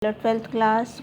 12th class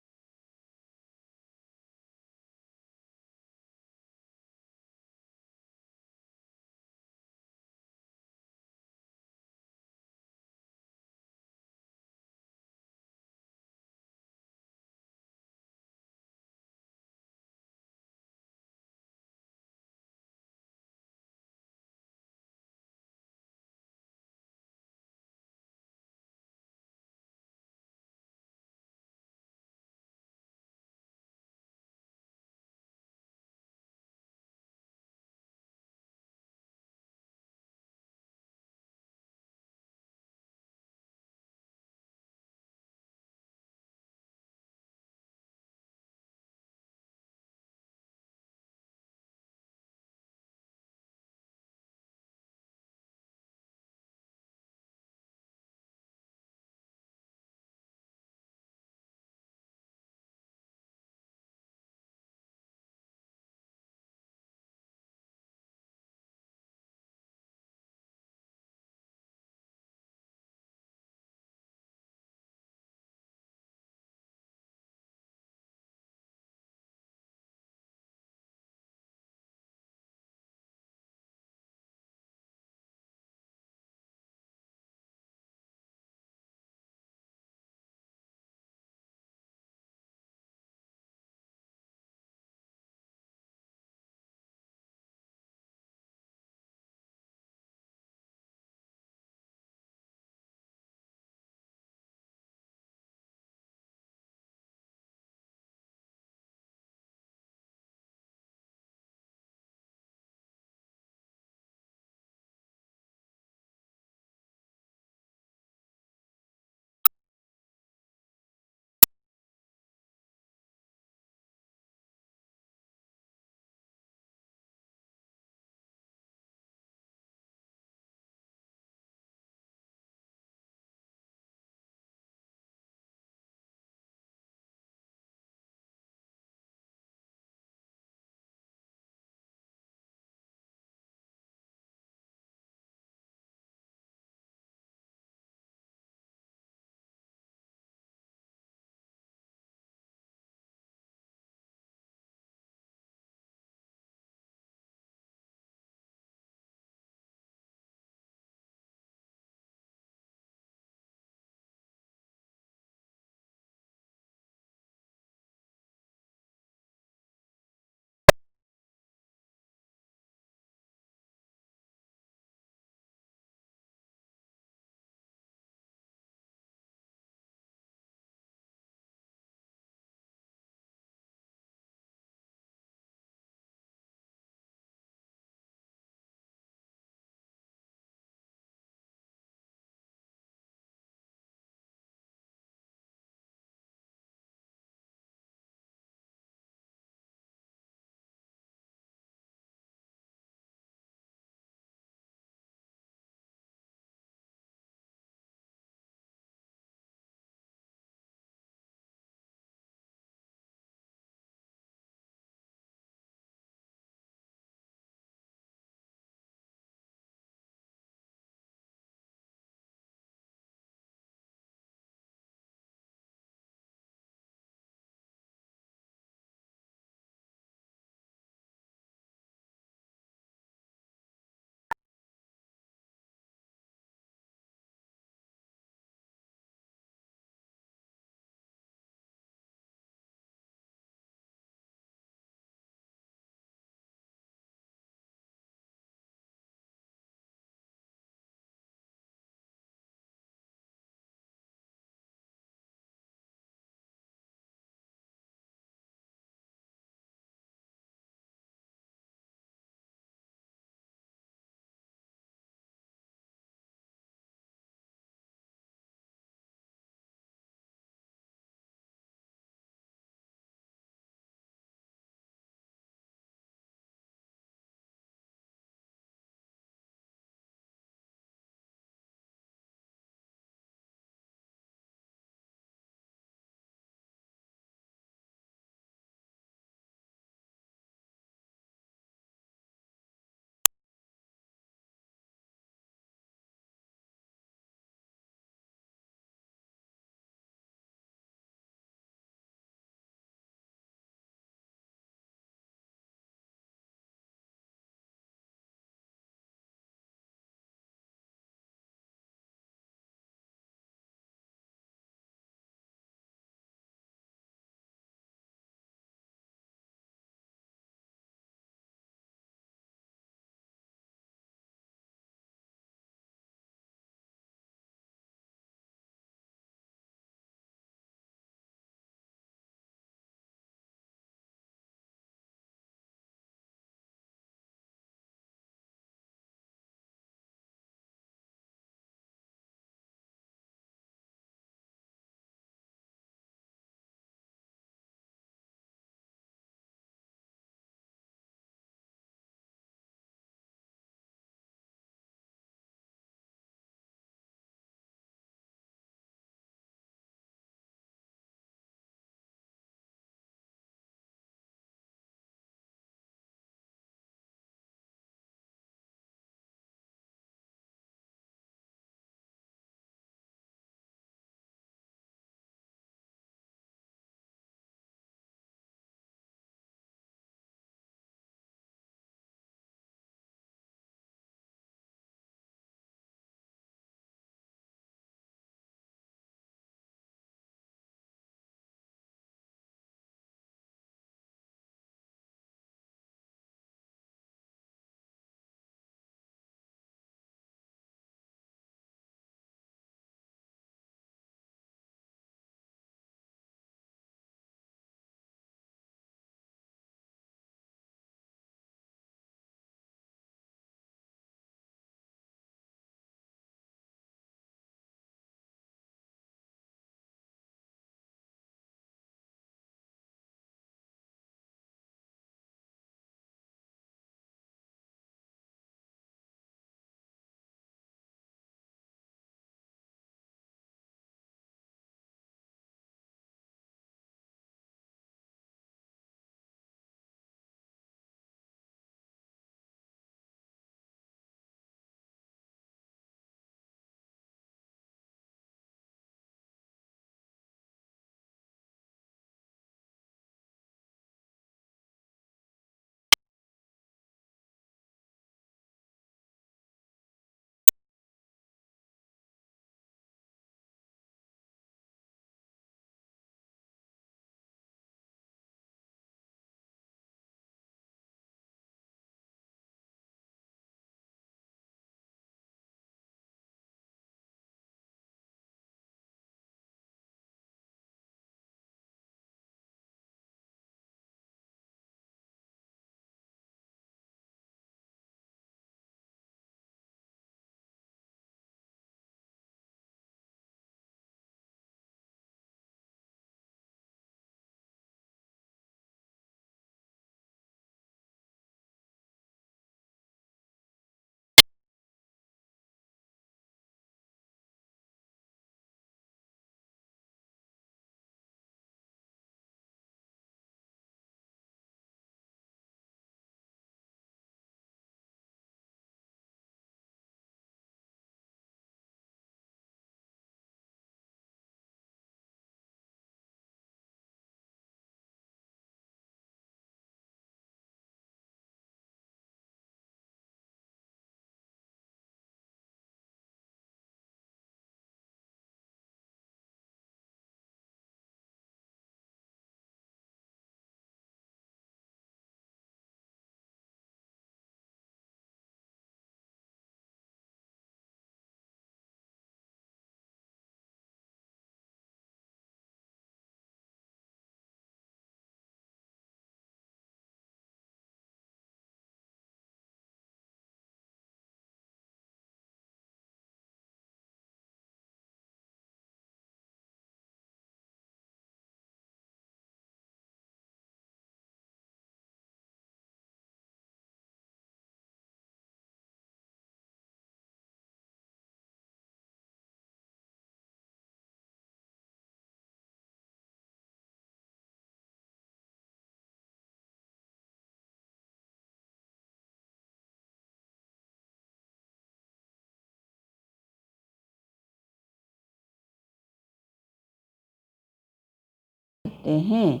करते हैं,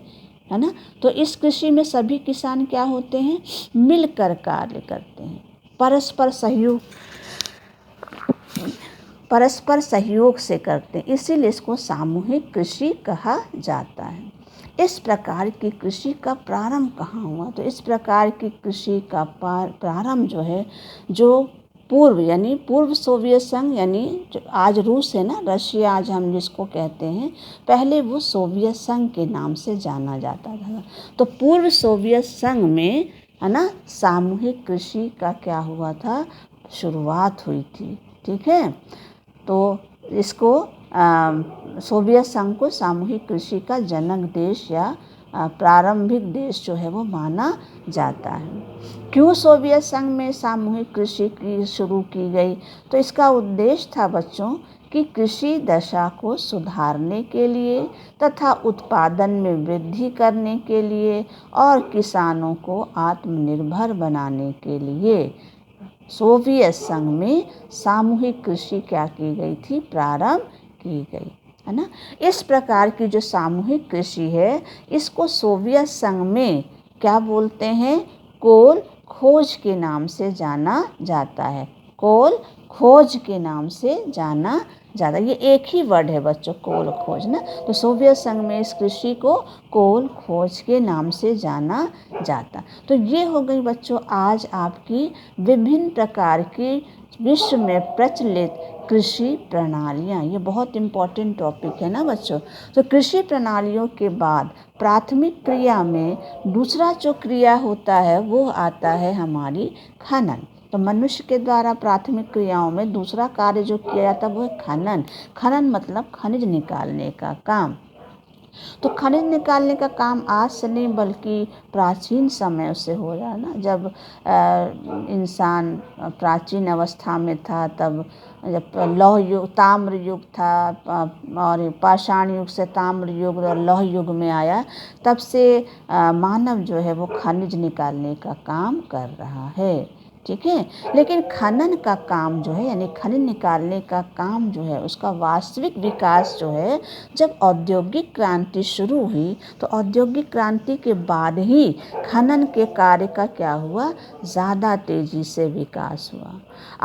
है ना। तो इस कृषि में सभी किसान क्या होते हैं, मिलकर कार्य करते हैं, परस्पर सहयोग से करते हैं, इसीलिए इसको सामूहिक कृषि कहा जाता है। इस प्रकार की कृषि का प्रारंभ कहाँ हुआ, तो इस प्रकार की कृषि का प्रारंभ जो है, जो पूर्व सोवियत संघ, यानी जो आज रूस है ना, रशिया आज हम जिसको कहते हैं, पहले वो सोवियत संघ के नाम से जाना जाता था। तो पूर्व सोवियत संघ में, है ना, सामूहिक कृषि का क्या हुआ था, शुरुआत हुई थी। ठीक है, तो इसको सोवियत संघ को सामूहिक कृषि का जनक देश या प्रारंभिक देश जो है वो माना जाता है। क्यों सोवियत संघ में सामूहिक कृषि की शुरू की गई, तो इसका उद्देश्य था बच्चों कि कृषि दशा को सुधारने के लिए तथा उत्पादन में वृद्धि करने के लिए और किसानों को आत्मनिर्भर बनाने के लिए सोवियत संघ में सामूहिक कृषि क्या की गई थी, प्रारंभ की गई, है ना। इस प्रकार की जो सामूहिक कृषि है, इसको सोवियत संघ में क्या बोलते हैं, कोल खोज के नाम से जाना जाता है। कोल खोज के नाम से जाना जाता है। ये एक ही वर्ड है बच्चों, कोल खोज ना। तो सोवियत संघ में इस कृषि को कोल खोज के नाम से जाना जाता। तो ये हो गई बच्चों आज आपकी विभिन्न प्रकार की विश्व में प्रचलित कृषि प्रणालियाँ। ये बहुत इम्पोर्टेंट टॉपिक है ना बच्चों। तो कृषि प्रणालियों के बाद प्राथमिक क्रिया में दूसरा जो क्रिया होता है वो आता है हमारी खनन। तो मनुष्य के द्वारा प्राथमिक क्रियाओं में दूसरा कार्य जो किया जाता है वो है खनन। खनन मतलब खनिज निकालने का काम। तो खनिज निकालने का काम आज से नहीं बल्कि प्राचीन समय से हो रहा है ना। जब इंसान प्राचीन अवस्था में था, तब जब लौह युग, ताम्र युग था और पाषाण युग से ताम्र युग और लौह युग में आया, तब से मानव जो है वो खनिज निकालने का काम कर रहा है। ठीक है, लेकिन खनन का काम जो है, यानी खनिज निकालने का काम जो है, उसका वास्तविक विकास जो है जब औद्योगिक क्रांति शुरू हुई, तो औद्योगिक क्रांति के बाद ही खनन के कार्य का क्या हुआ, ज़्यादा तेज़ी से विकास हुआ।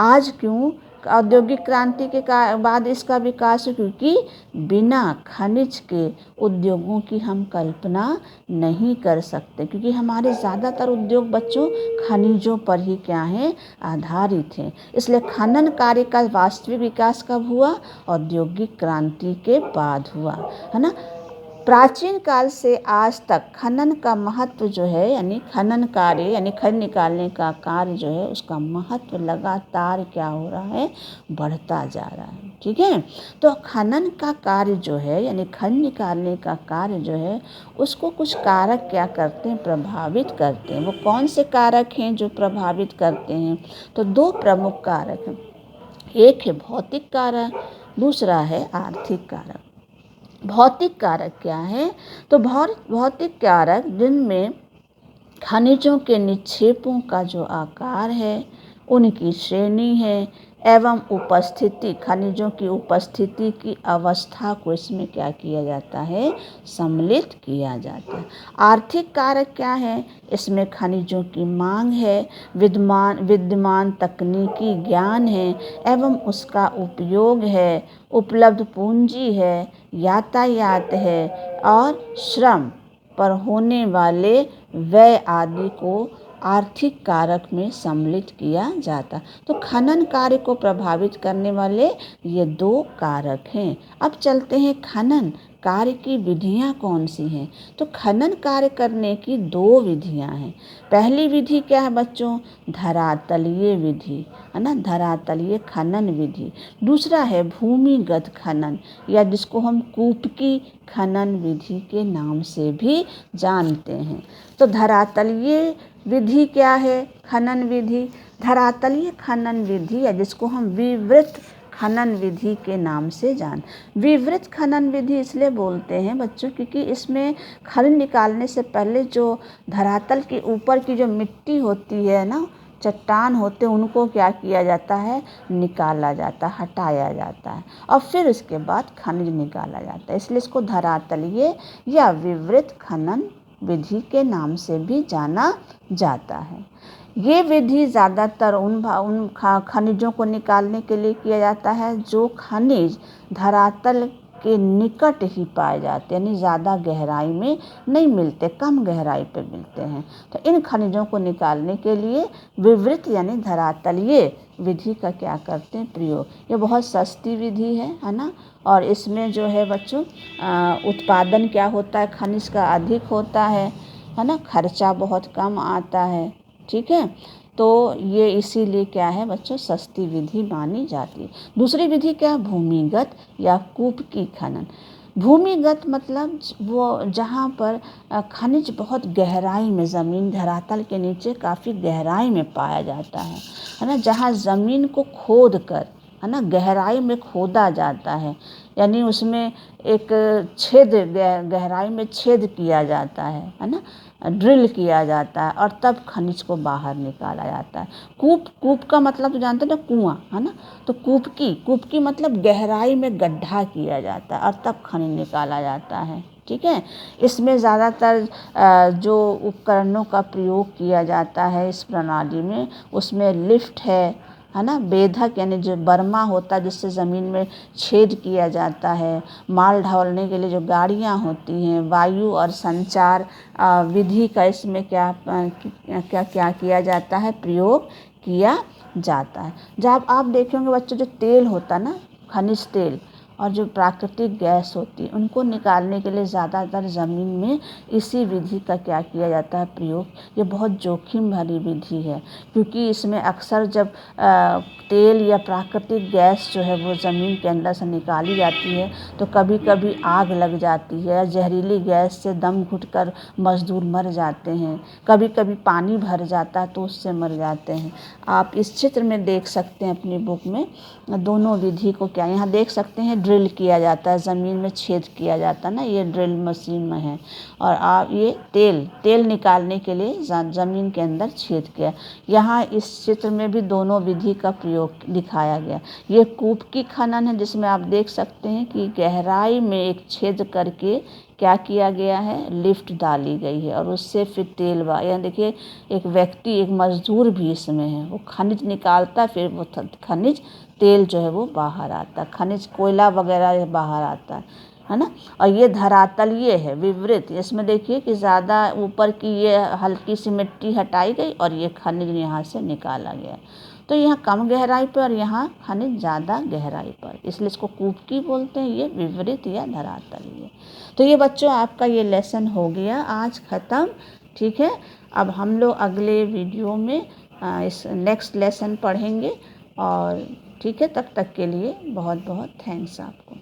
आज क्यों औद्योगिक क्रांति के बाद इसका विकास हुआ, क्योंकि बिना खनिज के उद्योगों की हम कल्पना नहीं कर सकते, क्योंकि हमारे ज़्यादातर उद्योग बच्चों खनिजों पर ही क्या हैं, आधारित हैं। इसलिए खनन कार्य का वास्तविक विकास कब हुआ, औद्योगिक क्रांति के बाद हुआ, है ना। प्राचीन काल से आज तक खनन का महत्व जो है, यानी खनन कार्य यानी खनिज निकालने का कार्य जो है, उसका महत्व लगातार क्या हो रहा है, बढ़ता जा रहा है। ठीक है, तो खनन का कार्य जो है, यानी खनिज निकालने का कार्य जो है, उसको कुछ कारक क्या करते हैं, प्रभावित करते हैं। वो कौन से कारक हैं जो प्रभावित करते हैं, तो दो प्रमुख कारक हैं। एक है भौतिक कारक, दूसरा है आर्थिक कारक। भौतिक कारक क्या है, तो भौतिक कारक जिनमें खनिजों के निक्षेपों का जो आकार है, उनकी श्रेणी है एवं उपस्थिति, खनिजों की उपस्थिति की अवस्था को इसमें क्या किया जाता है, सम्मिलित किया जाता है। आर्थिक कारक क्या है, इसमें खनिजों की मांग है, विद्यमान तकनीकी ज्ञान है एवं उसका उपयोग है, उपलब्ध पूंजी है, यातायात है और श्रम पर होने वाले व्यय आदि को आर्थिक कारक में सम्मिलित किया जाता। तो खनन कार्य को प्रभावित करने वाले ये दो कारक हैं। अब चलते हैं खनन कार्य की विधियां कौन सी हैं, तो खनन कार्य करने की दो विधियां हैं। पहली विधि क्या है बच्चों, धरातलीय विधि, है ना, धरातलीय खनन विधि। दूसरा है भूमिगत खनन, या जिसको हम कूपकी खनन विधि के नाम से भी जानते हैं। तो धरातलीय विधि क्या है, खनन विधि, धरातलीय खनन विधि, या जिसको हम विवृत खनन विधि के नाम से विवृत खनन विधि इसलिए बोलते हैं बच्चों, क्योंकि इसमें खनिज निकालने से पहले जो धरातल के ऊपर की जो मिट्टी होती है ना, चट्टान होते हैं उनको क्या किया जाता है, निकाला जाता है, हटाया जाता है और फिर उसके बाद खनिज निकाला जाता है। इसलिए इसको धरातलीय या विवृत खनन विधि के नाम से भी जाना जाता है। ये विधि ज़्यादातर उन खनिजों को निकालने के लिए किया जाता है जो खनिज धरातल के निकट ही पाए जाते हैं, यानी ज़्यादा गहराई में नहीं मिलते, कम गहराई पे मिलते हैं। तो इन खनिजों को निकालने के लिए विवृत यानी धरातलीय विधि का क्या करते हैं, प्रयोग। ये बहुत सस्ती विधि है ना, और इसमें जो है बच्चों उत्पादन क्या होता है, खनिज का अधिक होता है ना, खर्चा बहुत कम आता है। ठीक है, तो ये इसीलिए क्या है बच्चों, सस्ती विधि मानी जाती है। दूसरी विधि क्या है, भूमिगत या कूप की खनन। भूमिगत मतलब वो जहाँ पर खनिज बहुत गहराई में, ज़मीन धरातल के नीचे काफ़ी गहराई में पाया जाता है ना, जहाँ ज़मीन को खोद कर, है ना, गहराई में खोदा जाता है, यानी उसमें एक छेद, गहराई में छेद किया जाता है ना, ड्रिल किया जाता है और तब खनिज को बाहर निकाला जाता है। कूप का मतलब तो जानते हो ना, कुआं, है ना। तो कूप की मतलब गहराई में गड्ढा किया जाता है और तब खनिज निकाला जाता है। ठीक है, इसमें ज़्यादातर जो उपकरणों का प्रयोग किया जाता है इस प्रणाली में, उसमें लिफ्ट है ना, बेधक यानी जो बर्मा होता है जिससे ज़मीन में छेद किया जाता है, माल ढोने के लिए जो गाड़ियाँ होती हैं, वायु और संचार विधि का इसमें क्या किया जाता है, प्रयोग किया जाता है। जब आप देखेंगे बच्चों, जो तेल होता है ना, खनिज तेल और जो प्राकृतिक गैस होती है, उनको निकालने के लिए ज़्यादातर ज़मीन में इसी विधि का क्या किया जाता है, प्रयोग। ये बहुत जोखिम भरी विधि है, क्योंकि इसमें अक्सर जब तेल या प्राकृतिक गैस जो है वो ज़मीन के अंदर से निकाली जाती है तो कभी कभी आग लग जाती है, जहरीली गैस से दम घुटकर मज़दूर मर जाते हैं, कभी कभी पानी भर जाता है तो उससे मर जाते हैं। आप इस चित्र में देख सकते हैं अपनी बुक में, दोनों विधि को क्या यहाँ देख सकते हैं, ड्रिल किया जाता है, ज़मीन में छेद किया जाता है ना, ये ड्रिल मशीन में है, और आप ये तेल निकालने के लिए ज़मीन के अंदर छेद किया। यहाँ इस चित्र में भी दोनों विधि का प्रयोग दिखाया गया। ये कूप की खनन है जिसमें आप देख सकते हैं कि गहराई में एक छेद करके क्या किया गया है, लिफ्ट डाली गई है और उससे फिर तेल यहाँ देखिए एक व्यक्ति, एक मजदूर भी इसमें है, वो खनिज निकालता, फिर वो खनिज तेल जो है वो बाहर आता, खनिज कोयला वगैरह बाहर आता है ना। और ये धरातलीय है, विवृत, इसमें देखिए कि ज़्यादा ऊपर की ये हल्की सी मिट्टी हटाई गई और ये खनिज यहाँ से निकाला गया। तो यहाँ कम गहराई पर और यहाँ खनिज ज़्यादा गहराई पर, इसलिए इसको कूप की बोलते हैं, ये विवृत या धरातलीय। तो ये बच्चों आपका ये लेसन हो गया आज ख़त्म। ठीक है, अब हम लोग अगले वीडियो में इस नेक्स्ट लेसन पढ़ेंगे, और ठीक है, तब तक के लिए बहुत बहुत थैंक्स आपको।